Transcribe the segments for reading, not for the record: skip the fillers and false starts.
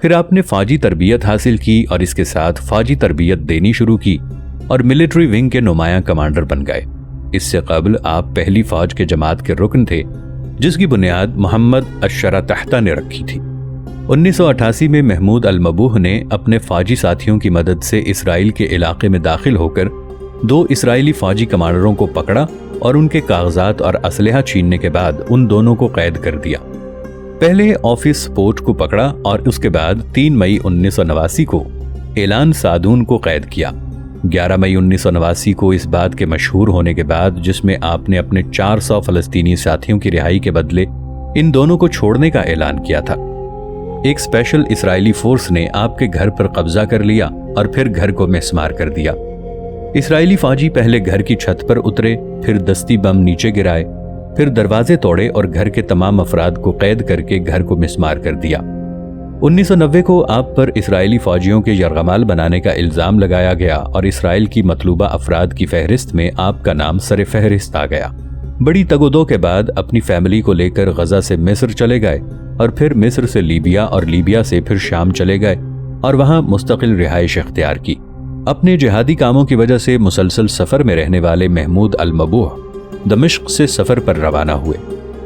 پھر آپ نے فوجی تربیت حاصل کی اور اس کے ساتھ فوجی تربیت دینی شروع کی اور ملٹری ونگ کے نمایاں کمانڈر بن گئے۔ اس سے قبل آپ پہلی فوج کے جماعت کے رکن تھے جس کی بنیاد محمد اشرا تحتہ نے رکھی تھی۔ 1988 میں محمود المبوح نے اپنے فوجی ساتھیوں کی مدد سے اسرائیل کے علاقے میں داخل ہو کر 2 اسرائیلی فوجی کمانڈروں کو پکڑا اور ان کے کاغذات اور اسلحہ چھیننے کے بعد ان دونوں کو قید کر دیا۔ پہلے آفس پورٹ کو پکڑا اور اس کے بعد 3 مئی 1989 کو اعلان سادون کو قید کیا۔ 11 مئی 1989 کو اس بات کے مشہور ہونے کے بعد جس میں آپ نے اپنے 400 فلسطینی ساتھیوں کی رہائی کے بدلے ان دونوں کو چھوڑنے کا اعلان کیا تھا، ایک اسپیشل اسرائیلی فورس نے آپ کے گھر پر قبضہ کر لیا اور پھر گھر کو مسمار کر دیا۔ اسرائیلی فوجی پہلے گھر کی چھت پر اترے، پھر دستی بم نیچے گرائے، پھر دروازے توڑے اور گھر کے تمام افراد کو قید کر کے گھر کو مسمار کر دیا۔ 1990 کو آپ پر اسرائیلی فوجیوں کے یرغمال بنانے کا الزام لگایا گیا اور اسرائیل کی مطلوبہ افراد کی فہرست میں آپ کا نام سر فہرست آ گیا۔ بڑی تگ و دو کے بعد اپنی فیملی کو لے کر غزہ سے مصر چلے گئے اور پھر مصر سے لیبیا اور لیبیا سے پھر شام چلے گئے اور وہاں مستقل رہائش اختیار کی۔ اپنے جہادی کاموں کی وجہ سے مسلسل سفر میں رہنے والے محمود المبوح دمشق سے سفر پر روانہ ہوئے۔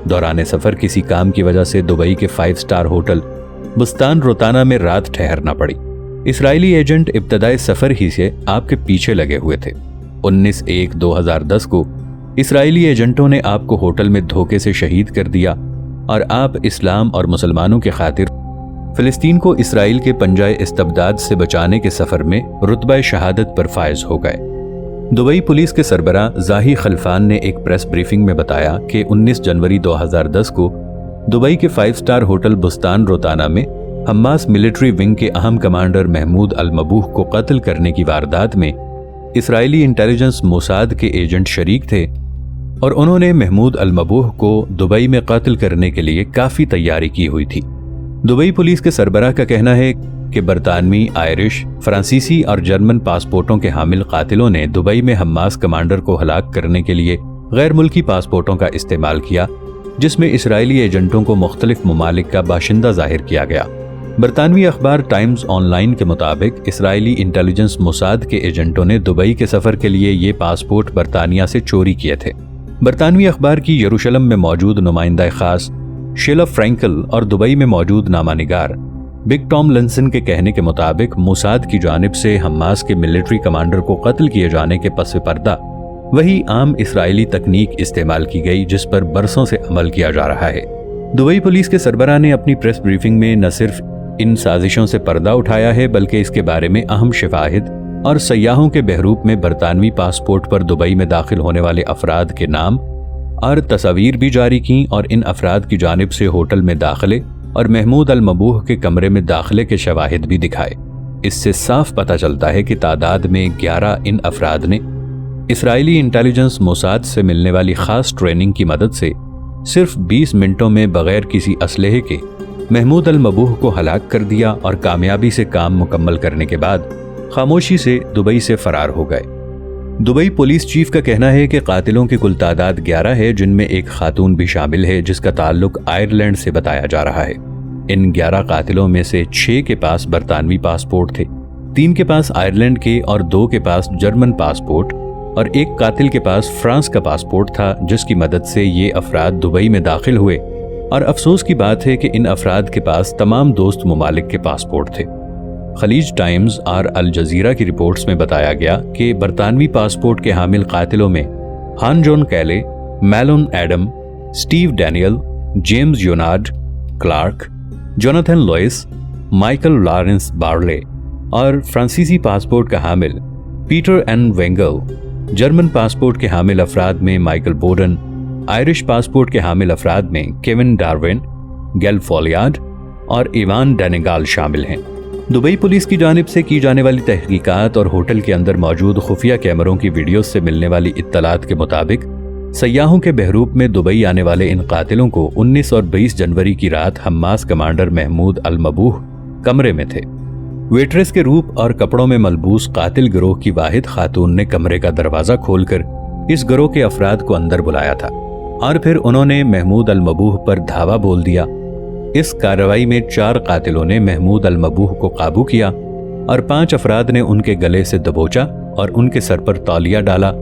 دوران سفر کسی کام کی وجہ سے دبئی کے 5 اسٹار ہوٹل بستان روتانہ میں رات ٹھہرنا پڑی۔ اسرائیلی ایجنٹ ابتدائی سفر ہی سے آپ کے پیچھے لگے ہوئے تھے۔ 19/1/2010 کو اسرائیلی ایجنٹوں نے آپ کو ہوٹل میں دھوکے سے شہید کر دیا اور آپ اسلام اور مسلمانوں کے خاطر فلسطین کو اسرائیل کے پنجۂ استبداد سے بچانے کے سفر میں رتبہ شہادت پر فائز ہو گئے۔ دبئی پولیس کے سربراہ زاہی خلفان نے ایک پریس بریفنگ میں بتایا کہ 19 جنوری 2010 کو دبئی کے 5 اسٹار ہوٹل بستان روتانہ میں حماس ملٹری ونگ کے اہم کمانڈر محمود المبوح کو قتل کرنے کی واردات میں اسرائیلی انٹیلیجنس موساد کے ایجنٹ شریک تھے اور انہوں نے محمود المبوح کو دبئی میں قتل کرنے کے لیے کافی تیاری کی ہوئی تھی۔ دبئی پولیس کے سربراہ کا کہنا ہے کہ برطانوی، آئرش، فرانسیسی اور جرمن پاسپورٹوں کے حامل قاتلوں نے دبئی میں حماس کمانڈر کو ہلاک کرنے کے لیے غیر ملکی پاسپورٹوں کا استعمال کیا، جس میں اسرائیلی ایجنٹوں کو مختلف ممالک کا باشندہ ظاہر کیا گیا۔ برطانوی اخبار ٹائمز آن لائن کے مطابق اسرائیلی انٹیلیجنس موساد کے ایجنٹوں نے دبئی کے سفر کے لیے یہ پاسپورٹ برطانیہ سے چوری کیے تھے۔ برطانوی اخبار کی یروشلم میں موجود نمائندہ خاص شیلا فرینکل اور دبئی میں موجود نامہ نگار بگ ٹام لنسن کے کہنے کے مطابق موساد کی جانب سے حماس کے ملٹری کمانڈر کو قتل کیے جانے کے پس پردہ وہی عام اسرائیلی تکنیک استعمال کی گئی جس پر برسوں سے عمل کیا جا رہا ہے۔ دبئی پولیس کے سربراہ نے اپنی پریس بریفنگ میں نہ صرف ان سازشوں سے پردہ اٹھایا ہے بلکہ اس کے بارے میں اہم شواہد اور سیاحوں کے بحروپ میں برطانوی پاسپورٹ پر دبئی میں داخل ہونے والے افراد کے نام اور تصاویر بھی جاری کیں اور ان افراد کی جانب سے ہوٹل میں داخلے اور محمود المبوح کے کمرے میں داخلے کے شواہد بھی دکھائے۔ اس سے صاف پتہ چلتا ہے کہ تعداد میں 11 ان افراد نے اسرائیلی انٹیلیجنس موساد سے ملنے والی خاص ٹریننگ کی مدد سے صرف 20 منٹوں میں بغیر کسی اسلحے کے محمود المبوح کو ہلاک کر دیا اور کامیابی سے کام مکمل کرنے کے بعد خاموشی سے دبئی سے فرار ہو گئے۔ دبئی پولیس چیف کا کہنا ہے کہ قاتلوں کی کل تعداد 11 ہے، جن میں ایک خاتون بھی شامل ہے جس کا تعلق آئرلینڈ سے بتایا جا رہا ہے۔ ان 11 قاتلوں میں سے 6 کے پاس برطانوی پاسپورٹ تھے، 3 کے پاس آئرلینڈ کے اور 2 کے پاس جرمن پاسپورٹ اور ایک قاتل کے پاس فرانس کا پاسپورٹ تھا جس کی مدد سے یہ افراد دبئی میں داخل ہوئے، اور افسوس کی بات ہے کہ ان افراد کے پاس تمام دوست ممالک کے پاسپورٹ تھے۔ خلیج ٹائمز اور الجزیرہ کی رپورٹس میں بتایا گیا کہ برطانوی پاسپورٹ کے حامل قاتلوں میں Han John Kelly, Mellon Adam, Steve Daniel, James Leonard Clark, Jonathan Lewis, Michael Lawrence Barley اور فرانسیسی پاسپورٹ کا حامل Peter N Wengel, German passport کے حامل افراد میں مائیکل بوڈن، آئرش پاسپورٹ کے حامل افراد میں کیون ڈارون، گیل فولیاڈ اور ایوان ڈینیگال شامل ہیں۔ دبئی پولیس کی جانب سے کی جانے والی تحقیقات اور ہوٹل کے اندر موجود خفیہ کیمروں کی ویڈیوز سے ملنے والی اطلاعات کے مطابق سیاحوں کے بحروپ میں دبئی آنے والے ان قاتلوں کو 19 اور 20 جنوری کی رات حماس کمانڈر محمود المبوح کمرے میں تھے۔ ویٹریس کے روپ اور کپڑوں میں ملبوس قاتل گروہ کی واحد خاتون نے کمرے کا دروازہ کھول کر اس گروہ کے افراد کو اندر بلایا تھا اور پھر انہوں نے محمود المبوح پر دھاوا بول دیا इस कार्रवाई में 4 कातिलों ने महमूद अल-मबूह को काबू किया और 5 अफराद ने उनके गले से दबोचा और उनके सर पर तौलिया डाला।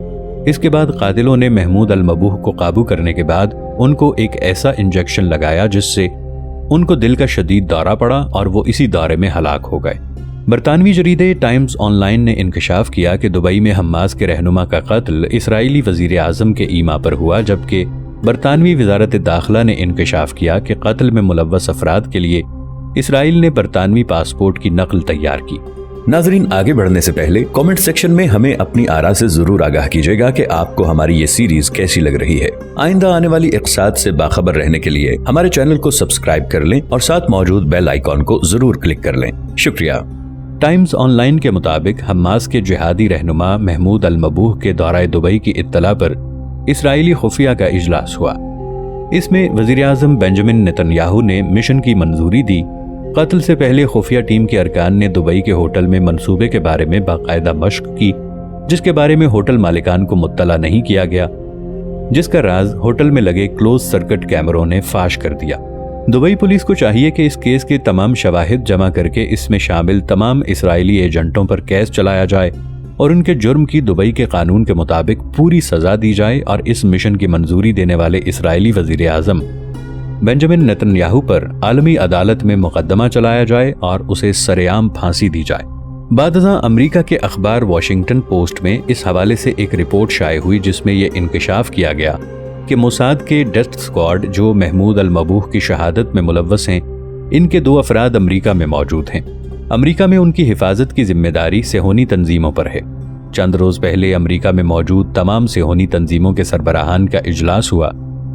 इसके बाद कातिलों ने महमूद अल-मबूह को काबू करने के बाद उनको एक ऐसा इंजेक्शन लगाया जिससे उनको दिल का शदीद दौरा पड़ा और वो इसी दौरे में हलाक हो गए। बरतानवी जरीदे टाइम्स ऑनलाइन ने इंकशाफ किया कि दुबई में हम्मास के रहनुमा का कत्ल इसराइली वजीर आज़म के ईमा पर हुआ, जबकि बरतानवी वजारत दाखिला ने इंकशाफ किया कि कत्ल में मुलव्वस अफराद के लिए इसराइल ने बरतानवी पासपोर्ट की नकल तैयार की। नाजरीन, आगे बढ़ने से पहले कमेंट सेक्शन में हमें अपनी आरा से जरूर आगाह कीजिएगा कि आपको हमारी ये सीरीज कैसी लग रही है। आइंदा आने वाली इक़्साद से बाखबर रहने के लिए हमारे चैनल को सब्सक्राइब कर लें और साथ मौजूद बेल आइकॉन को जरूर क्लिक कर लें। शुक्रिया। टाइम्स ऑनलाइन के मुताबिक हम्मास के जिहादी रहनुमा महमूद अल-मबूह के दौरा दुबई की इत्तला पर इसराइली खुफिया का इजलास हुआ। इसमें वज़ीर आज़म बेंजामिन नेतन्याहू ने मिशन की मंजूरी दी। कत्ल से पहले खुफिया टीम के अरकान ने दुबई के होटल में मंसूबे के बारे में बाकायदा मश्क की, जिसके बारे में होटल मालिकान को मुत्तला नहीं किया गया, जिसका राज होटल में लगे क्लोज सर्किट कैमरों ने फाश कर दिया। दुबई पुलिस को चाहिए कि इस केस के तमाम शवाहिद जमा करके इसमें शामिल तमाम इसराइली एजेंटों पर केस चलाया जाए और उनके जुर्म की दुबई के कानून के मुताबिक पूरी सजा दी जाए और इस मिशन की मंजूरी देने वाले इसराइली वजीर आज़म बेंजामिन नेतन्याहू पर आलमी अदालत में मुकदमा चलाया जाए और उसे सरेआम फांसी दी जाए। बादशाह अमेरिका के अखबार वॉशिंगटन पोस्ट में इस हवाले से एक रिपोर्ट शाये हुई जिसमें यह इंकशाफ किया गया कि मोसाद के डेथ स्क्वाड जो महमूद अल-मबूह की शहादत में मुलव्वस हैं, इनके 2 अफराद अमेरिका में मौजूद हैं। अमेरिका में उनकी हिफाजत की जिम्मेदारी सेहोनी तंजीमों पर है। चंद रोज पहले अमेरिका में मौजूद तमाम सेहोनी तंजीमों के सरबराहान का इजलास हुआ,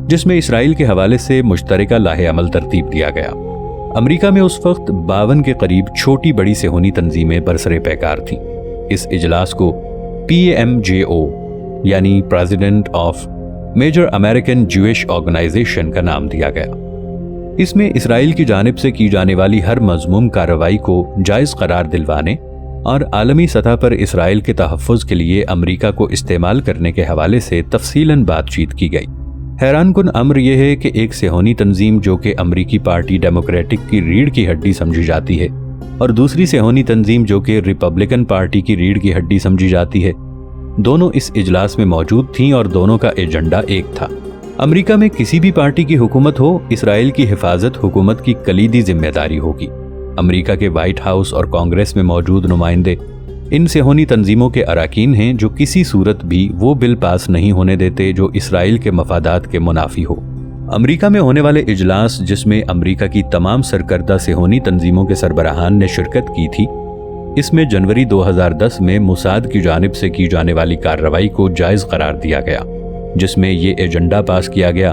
जिसमें इसराइल के हवाले से मुश्तरका लाहे अमल तरतीब दिया गया। अमेरिका में उस वक्त 52 के करीब छोटी बड़ी सेहोनी तंजीमें बरसरे पैकार थीं। इस इजलास को PMJO यानी president of major American Jewish organization का नाम दिया गया। इसमें इसराइल की जानिब से की जाने वाली हर मज़मूम कार्रवाई को जायज़ करार दिलवाने और आलमी सतह पर इसराइल के तहफ़्फ़ुज़ के लिए अमेरिका को इस्तेमाल करने के हवाले से तफसीलन बातचीत की गई। हैरानकुन अम्र यह है कि एक सेहोनी तंजीम जो कि अमरीकी पार्टी डेमोक्रेटिक की रीढ़ की हड्डी समझी जाती है और दूसरी सेहोनी तंजीम जो कि रिपब्लिकन पार्टी की रीढ़ की हड्डी समझी जाती है, दोनों इस इजलास में मौजूद थीं और दोनों का एजेंडा एक था। अमेरिका में किसी भी पार्टी की हुकूमत हो, इसराइल की हिफाजत हुकूमत की कलीदी जिम्मेदारी होगी। अमेरिका के व्हाइट हाउस और कांग्रेस में मौजूद नुमाइंदे इन सेहोनी तंजीमों के अराकीन हैं जो किसी सूरत भी वो बिल पास नहीं होने देते जो इसराइल के मफादात के मुनाफी हो। अमेरिका में होने वाले इजलास जिसमें अमेरिका की तमाम सरकर्दा सेहोनी तंजीमों के सरबराहान ने शिरकत की थी, इसमें जनवरी 2010 में मोसाद की जानिब से की जाने वाली कार्रवाई को जायज़ करार दिया गया, जिसमें ये एजेंडा पास किया गया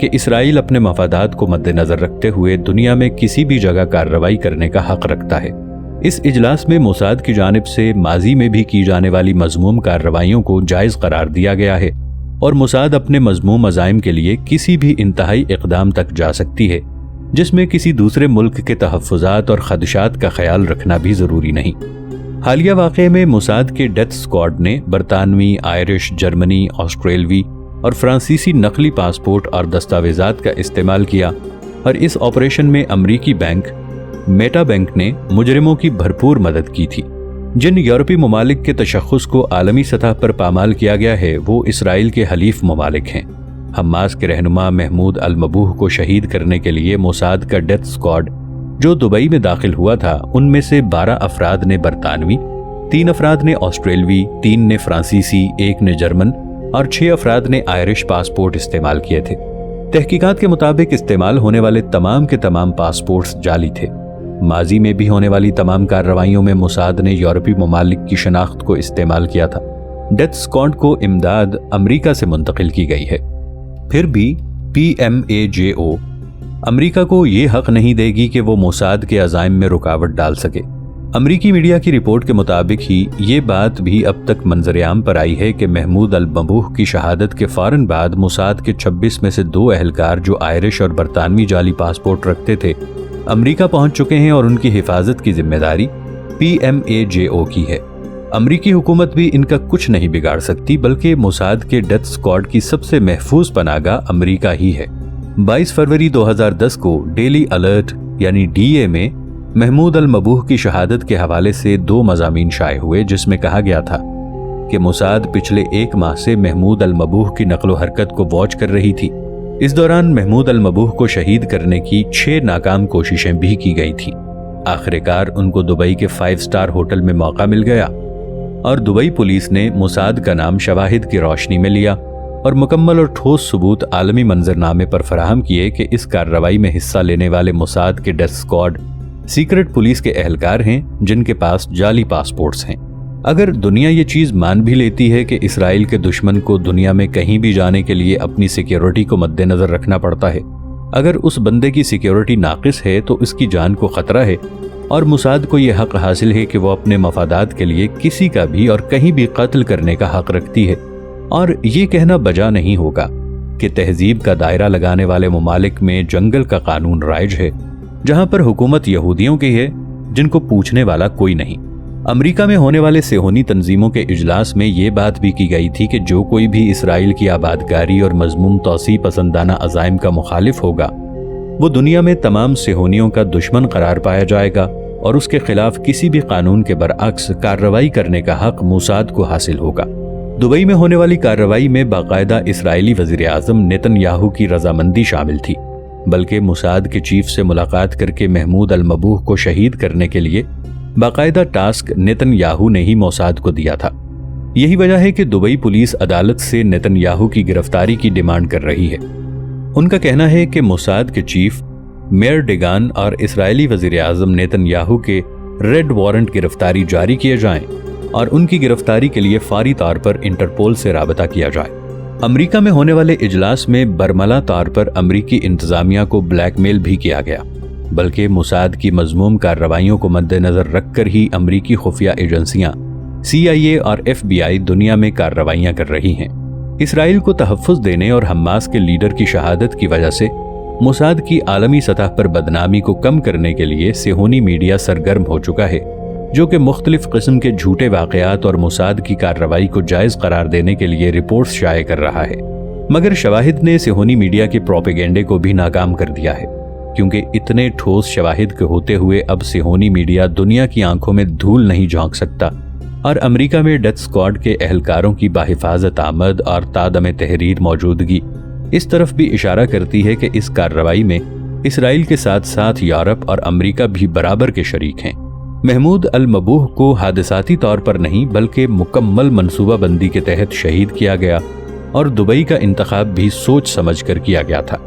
कि इसराइल अपने मफादात को मद्देनज़र रखते हुए दुनिया में किसी भी जगह कार्रवाई करने का हक रखता है। इस इजलास में मोसाद की जानिब से माजी में भी की जाने वाली मज़मूम कार्रवाइयों को जायज़ करार दिया गया है और मोसाद अपने मज़मूम अज़ाइम के लिए किसी भी इंतहाई इक़दाम तक जा सकती है जिसमें किसी दूसरे मुल्क के तहफ़्फ़ुज़ात और ख़दशात का ख्याल रखना भी ज़रूरी नहीं। हालिया वाक़े में मोसाद के डेथ स्क्वाड ने बरतानवी, आयरिश, जर्मनी, ऑस्ट्रेलवी और फ्रांसीसी नकली पासपोर्ट और दस्तावेज़ात का इस्तेमाल किया और इस ऑपरेशन में अमरीकी बैंक मेटा बैंक ने मुजरिमों की भरपूर मदद की थी। जिन यूरोपीय ममालिक के तशख़्ख़ुस को आलमी सतह पर पामाल किया गया है वो इसराइल के हलीफ ममालिक हैं। हम्मास के रहनुमा महमूद अल-मबूह को शहीद करने के लिए मोसाद का डेथ स्क्वाड जो दुबई में दाखिल हुआ था, उनमें से 12 अफराद ने बरतानवी, 3 अफराद ने ऑस्ट्रेलवी, 3 ने फ्रांसीसी, 1 ने जर्मन और 6 अफराद ने आयरिश पासपोर्ट इस्तेमाल किए थे। तहकीकात के मुताबिक इस्तेमाल होने वाले तमाम के तमाम पासपोर्ट्स जाली थे। माजी में भी होने वाली तमाम कार्रवाइयों में मोसाद ने यूरोपीय ममालिक की शनाख्त को इस्तेमाल किया था। डेथ स्क्वाड को इमदाद अमरीका से मुंतकिल की गई है। फिर भी PMAJO अमरीका को ये हक नहीं देगी कि वो मोसाद के अज़ाइम में रुकावट डाल सके। अमरीकी मीडिया की रिपोर्ट के मुताबिक ही ये बात भी अब तक मंजर-ए-आम पर आई है कि महमूद अल-मबूह की शहादत के फ़ौरन बाद मोसाद के 26 में से 2 अहलकार जो आयरिश और बरतानवी जाली पासपोर्ट रखते थे अमरीका पहुंच चुके हैं और उनकी हिफाजत की जिम्मेदारी PMAJO की है। अमरीकी हुकूमत भी इनका कुछ नहीं बिगाड़ सकती, बल्कि मोसाद के डेथ स्क्वाड की सबसे महफूज पनाहगाह अमरीका ही है। 22 फरवरी 2010 को डेली अलर्ट यानी DA में महमूद अल-मबूह की शहादत के हवाले से 2 मज़ामीन शाये हुए, जिसमें कहा गया था कि मोसाद पिछले 1 माह से महमूद अल-मबूह की नकलो हरकत को वॉच कर रही थी। इस दौरान महमूद अल-मबूह को शहीद करने की 6 नाकाम कोशिशें भी की गई थी। आखिरकार उनको दुबई के 5 स्टार होटल में मौका मिल गया और दुबई पुलिस ने मोसाद का नाम शवाहिद की रोशनी में लिया और मुकम्मल और ठोस सबूत आलमी मंजरनामे पर फराहम किए कि इस कार्रवाई में हिस्सा लेने वाले मोसाद के डेथ स्क्वाड सीक्रेट पुलिस के एहलकार हैं जिनके पास जाली पासपोर्ट्स हैं। अगर दुनिया ये चीज़ मान भी लेती है कि इसराइल के दुश्मन को दुनिया में कहीं भी जाने के लिए अपनी सिक्योरिटी को मद्देनजर रखना पड़ता है, अगर उस बंदे की सिक्योरिटी नाकिस है तो इसकी जान को खतरा है और मोसाद को यह हक हासिल है कि वो अपने मफादात के लिए किसी का भी और कहीं भी कत्ल करने का हक रखती है। और ये कहना बजा नहीं होगा कि तहजीब का दायरा लगाने वाले ममालिक में जंगल का कानून राइज है, जहां पर हुकूमत यहूदियों की है जिनको पूछने वाला कोई नहीं। अमेरिका में होने वाले सेहोनी तंजीमों के इजलास में ये बात भी की गई थी कि जो कोई भी इसराइल की आबादकारी और मजमूम तौसी पसंदाना अज़ाइम का मुखालिफ होगा वो दुनिया में तमाम सेहोनियों का दुश्मन करार पाया जाएगा और उसके खिलाफ किसी भी कानून के बरअक्स कार्रवाई करने का हक मोसाद को हासिल होगा। दुबई में होने वाली कार्रवाई में बाकायदा इसराइली वज़ीर आज़म नेतन्याहू की रजामंदी शामिल थी, बल्कि मोसाद के चीफ से मुलाकात करके महमूद अल-मबूह को शहीद करने के लिए बाकायदा टास्क नेतन्याहू ने ही मोसाद को दिया था। यही वजह है कि दुबई पुलिस अदालत से नेतन्याहू की गिरफ्तारी की डिमांड कर रही है। उनका कहना है कि मोसाद के चीफ मेयर डेगान और इसराइली वज़ीर आज़म नेतन्याहू के रेड वारंट गिरफ्तारी जारी किए जाएं और उनकी गिरफ्तारी के लिए फौरी तौर पर इंटरपोल से राबता किया जाए। अमेरिका में होने वाले इजलास में बरमला तौर पर अमेरिकी इंतजामिया को ब्लैकमेल भी किया गया, बल्कि मोसाद की मजमूम कार्रवाइयों को मद्देनजर रखकर ही अमेरिकी खुफिया एजेंसियां CIA और FBI दुनिया में कार्रवाइयां कर रही हैं। इसराइल को तहफ़्फ़ुज़ देने और हमास के लीडर की शहादत की वजह से मोसाद की आलमी सतह पर बदनामी को कम करने के लिए सेहोनी मीडिया सरगर्म हो चुका है, जो कि मुख्तलिफ किस्म के झूठे वाक़यात और मोसाद की कार्रवाई को जायज़ करार देने के लिए रिपोर्ट्स शाये कर रहा है। मगर शवाहिद ने सेहोनी मीडिया के प्रोपेगेंडे को भी नाकाम कर दिया है, क्योंकि इतने ठोस शवाहिद के होते हुए अब सेहोनी मीडिया दुनिया की आंखों में धूल नहीं झोंक सकता और अमेरिका में डेथ स्क्वाड के एहलकारों की बाहिफाजत आमद और तादम तहरीर मौजूदगी इस तरफ भी इशारा करती है कि इस कार्रवाई में इसराइल के साथ साथ यूरोप और अमेरिका भी बराबर के शरीक हैं। महमूद अल-मबूह को हादसाती तौर पर नहीं बल्कि मुकम्मल मनसूबाबंदी के तहत शहीद किया गया और दुबई का इंतखाब भी सोच समझ कर किया गया था।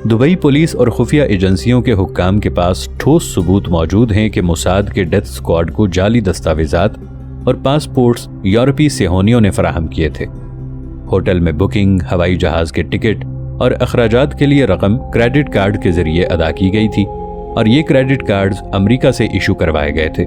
दुबई पुलिस और खुफिया एजेंसियों के हुक्काम के पास ठोस सबूत मौजूद हैं कि मोसाद के डेथ स्क्वाड को जाली दस्तावेजात और पासपोर्ट्स यूरोपीय सेहोनियों ने फराहम किए थे। होटल में बुकिंग, हवाई जहाज के टिकट और अखराजात के लिए रकम क्रेडिट कार्ड के जरिए अदा की गई थी और ये क्रेडिट कार्ड्स अमेरिका से इशू करवाए गए थे।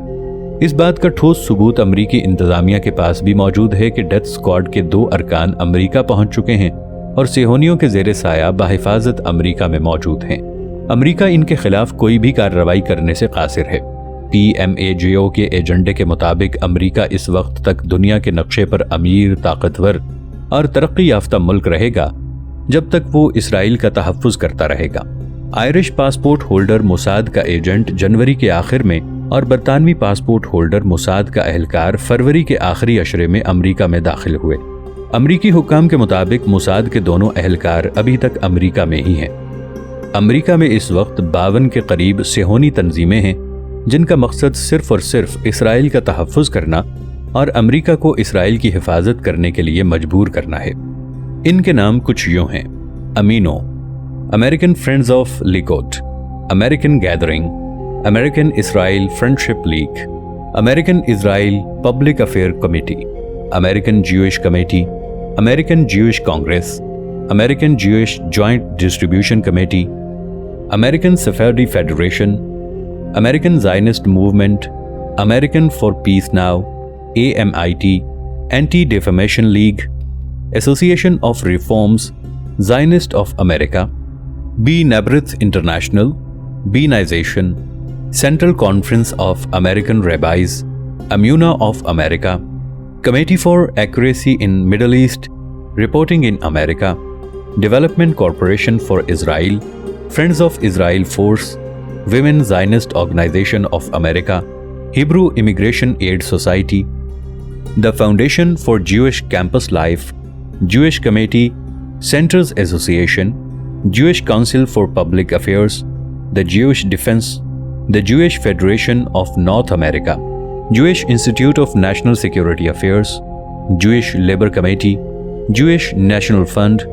इस बात का ठोस सबूत अमेरिकी इंतजामिया के पास भी मौजूद है कि डेथ स्क्वाड के 2 अरकान अमेरिका पहुंच चुके हैं और सेहोनियों के ज़ेरे साया बाहिफाजत अमेरिका में मौजूद हैं। अमेरिका इनके खिलाफ कोई भी कार्रवाई करने से कासिर है। PMAJO के एजेंडे के मुताबिक अमेरिका इस वक्त तक दुनिया के नक्शे पर अमीर, ताकतवर और तरक्की याफ्ता मुल्क रहेगा जब तक वो इसराइल का तहफ़्फ़ुज़ करता रहेगा। आयरिश पासपोर्ट होल्डर मोसाद का एजेंट जनवरी के आखिर में और बरतानवी पासपोर्ट होल्डर मोसाद का एहलकार फरवरी के आखिरी अशरे में अमेरिका में दाखिल हुए। अमेरिकी हुक्काम के मुताबिक मोसाद के दोनों एहलकार अभी तक अमेरिका में ही हैं। अमेरिका में इस वक्त 52 के करीब सेहोनी तंजीमें हैं जिनका मकसद सिर्फ और सिर्फ इसराइल का तहफ़्फ़ुज़ करना और अमेरिका को इसराइल की हिफाजत करने के लिए मजबूर करना है। इनके नाम कुछ यूं हैं: Ameinu, American friends of Likud, American gathering, American Israel friendship league, American Israel public affair committee, American Jewish committee, American Jewish congress, American Jewish joint distribution committee, American Sephardi federation, American Zionist movement, American for peace now, AMIT, anti defamation league, association of reforms, Zionist of America, B'nai B'rith international, B'nai Zion, central conference of American rabbis, Emunah of America, committee for accuracy in Middle East, reporting in America, Development Corporation for Israel, Friends of Israel Force, Women Zionist Organization of America, Hebrew Immigration Aid Society, the Foundation for Jewish Campus Life, Jewish Committee, Centers Association, Jewish Council for Public Affairs, the Jewish Defense, the Jewish Federation of North America, Jewish Institute of National Security Affairs, Jewish Labor Committee, Jewish National Fund,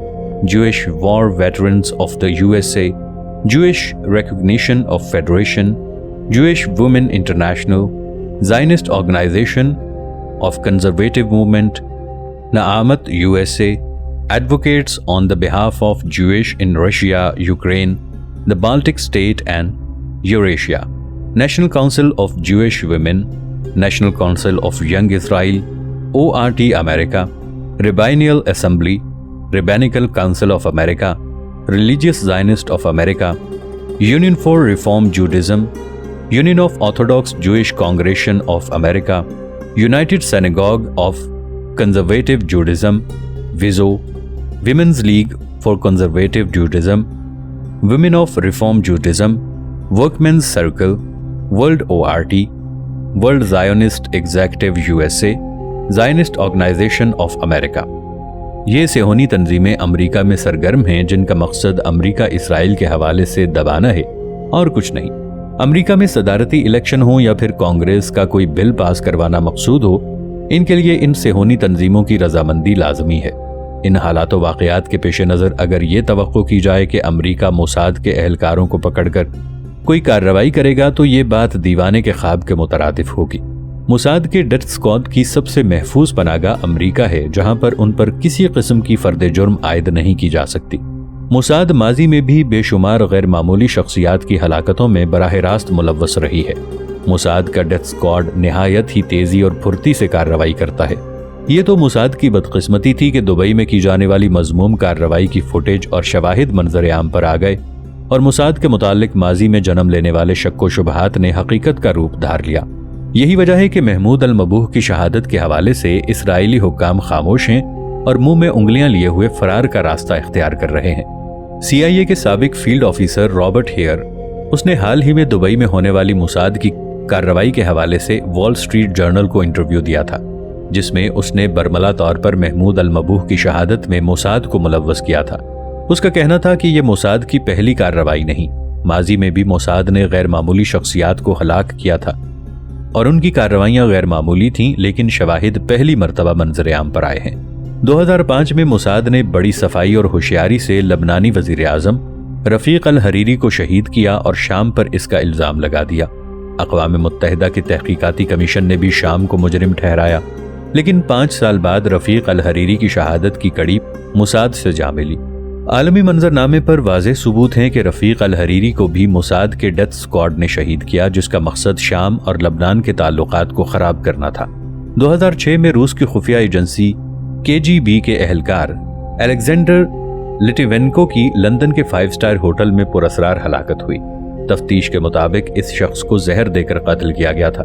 Jewish War Veterans of the USA, Jewish Recognition of Federation, Jewish Women International, Zionist Organization of Conservative Movement, Na'amat USA, Advocates on the behalf of Jewish in Russia, Ukraine, the Baltic State and Eurasia, National Council of Jewish Women, National Council of Young Israel, ORT America, Rabbinical Assembly, Rabbinical Council of America, Religious Zionist of America, Union for Reform Judaism, Union of Orthodox Jewish Congregation of America, United Synagogue of Conservative Judaism, WIZO, Women's League for Conservative Judaism, Women of Reform Judaism, Workmen's Circle, World ORT, World Zionist Executive USA, Zionist Organization of America. ये सेहोनी तंजीमें America में सरगर्म हैं जिनका मकसद America Israel के हवाले से दबाना है और कुछ नहीं। अमेरिका में सदारती इलेक्शन हो या फिर कांग्रेस का कोई बिल पास करवाना मकसूद हो, इनके लिए इन सेहोनी तंजीमों की रजामंदी लाजमी है। इन हालात व वाक़यात के पेश नज़र अगर ये तवक्को की जाए कि अमेरिका मोसाद के अहलकारों को पकड़कर कोई कार्रवाई करेगा तो ये बात दीवाने के ख्वाब के मुतरादिफ होगी। मोसाद के डेथ स्क्वाड की सबसे महफूज पनागाह अमेरिका है, जहां पर उन पर किसी किस्म की फर्द जुर्म आयद नहीं की जा सकती। मोसाद माजी में भी बेशुमार गैर मामूली शख्सियात की हलाकतों में बराह रास्त मुलव्वस रही है। मोसाद का डेथ स्क्वाड निहायत ही तेजी और फुर्ती से कार्रवाई करता है। ये तो मोसाद की बदकिस्मती थी कि दुबई में की जाने वाली मजमूम कार्रवाई की फुटेज और शवाहिद मंजर आम पर आ गए और मोसाद के मुतालिक माजी में जन्म लेने वाले शक्को शुबहात ने हकीकत का रूप धार लिया। यही वजह है कि महमूद अल-मबूह की शहादत के हवाले से इसराइली हुक्काम खामोश हैं और मुंह में उंगलियां लिए हुए फरार का रास्ता इख्तियार कर रहे हैं। CIA के साबिक फील्ड ऑफिसर रॉबर्ट हेयर, उसने हाल ही में दुबई में होने वाली मोसाद की कार्रवाई के हवाले से वॉल स्ट्रीट जर्नल को इंटरव्यू दिया था, जिसमें उसने बरमला तौर पर महमूद अल-मबूह की शहादत में मोसाद को मुलव्वस किया था। उसका कहना था कि यह मोसाद की पहली कार्रवाई नहीं, माजी में भी मोसाद ने गैर मामूली शख्सियात को हलाक किया था और उनकी कार्रवाइयां गैर मामूली थीं, लेकिन शवाहिद पहली मरतबा मंजर आम पर आए हैं। 2005 में मोसाद ने बड़ी सफाई और होशियारी से लबनानी वजीर आजम रफ़ीक अल हरीरी को शहीद किया और शाम पर इसका इल्ज़ाम लगा दिया। अक़वाम मुत्तहिदा के तहकीकाती कमीशन ने भी शाम को मुजरिम ठहराया, लेकिन 5 साल बाद रफ़ीक अल हरीरी की शहादत की कड़ी मोसाद से जा मिली। आलमी मंजरनामे पर वाज़ेह सबूत हैं कि रफ़ीक अल हरीरी को भी मोसाद के डेथ स्क्वाड ने शहीद किया, जिसका मकसद शाम और लबनान के ताल्लुकात को ख़राब करना था। 2006 में रूस की खुफिया एजेंसी KGB के एहलकार अलेक्जेंडर लिटिवेंको की लंदन के 5 स्टार होटल में पुरअसरार हलाकत हुई। तफ्तीश के मुताबिक इस शख्स को जहर देकर कत्ल किया गया था।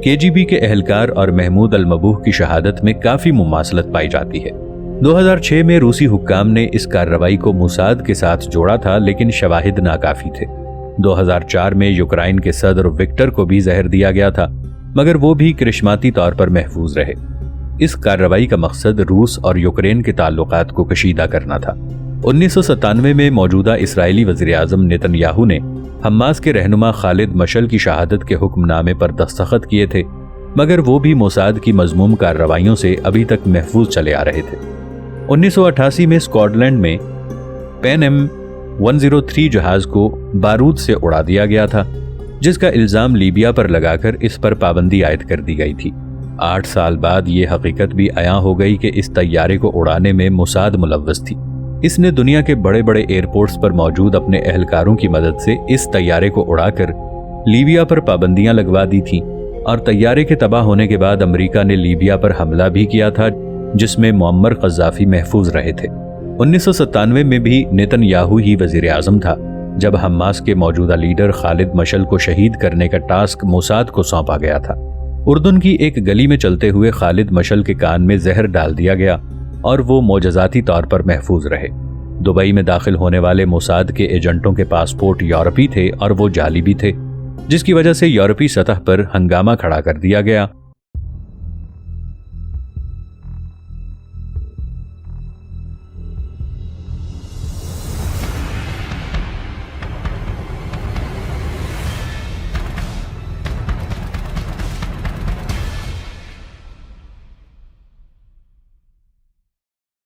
KGB के एहलकार और महमूद अल-मबूह की शहादत में काफ़ी मुमासलत पाई जाती है। 2006 में रूसी हुक्काम ने इस कार्रवाई को मोसाद के साथ जोड़ा था, लेकिन शवाहिद नाकाफी थे। 2004 में यूक्रेन के सदर विक्टर को भी जहर दिया गया था, मगर वो भी करिश्माती तौर पर महफूज रहे। इस कार्रवाई का मकसद रूस और यूक्रेन के ताल्लुकात को कशीदा करना था। 1997 में मौजूदा इसराइली वज़ीर आज़म नेतन्याहू ने हमास के रहनुमा खालिद मशल की शहादत के हुक्मनामे पर दस्तखत किए थे, मगर वो भी मोसाद की मजमूम कार्रवाइयों से अभी तक महफूज चले आ रहे थे। 1988 में स्कॉटलैंड में पैन एम 103 जहाज को बारूद से उड़ा दिया गया था, जिसका इल्ज़ाम लीबिया पर लगाकर इस पर पाबंदी आयद कर दी गई थी। 8 साल बाद ये हकीकत भी अयां हो गई कि इस तैयारे को उड़ाने में मोसाद मुलव्वस थी। इसने दुनिया के बड़े बड़े एयरपोर्ट्स पर मौजूद अपने एहलकारों की मदद से इस तैयारे को उड़ाकर लीबिया पर पाबंदियां लगवा दी थीं और तैयारे के तबाह होने के बाद अमेरिका ने लीबिया पर हमला भी किया था, जिसमें मुअम्मर क़ज़्ज़ाफ़ी महफूज रहे थे। 1997 में भी नेतन्याहू ही वज़ीर आज़म था जब हमास के मौजूदा लीडर खालिद मशल को शहीद करने का टास्क मोसाद को सौंपा गया था। उर्दून की एक गली में चलते हुए खालिद मशल के कान में जहर डाल दिया गया और वो मोजज़ाती तौर पर महफूज रहे। दुबई में दाखिल होने वाले मोसाद के एजेंटों के पासपोर्ट यूरोपी थे और वो जाली भी थे, जिसकी वजह से यूरोपी सतह पर हंगामा खड़ा कर दिया गया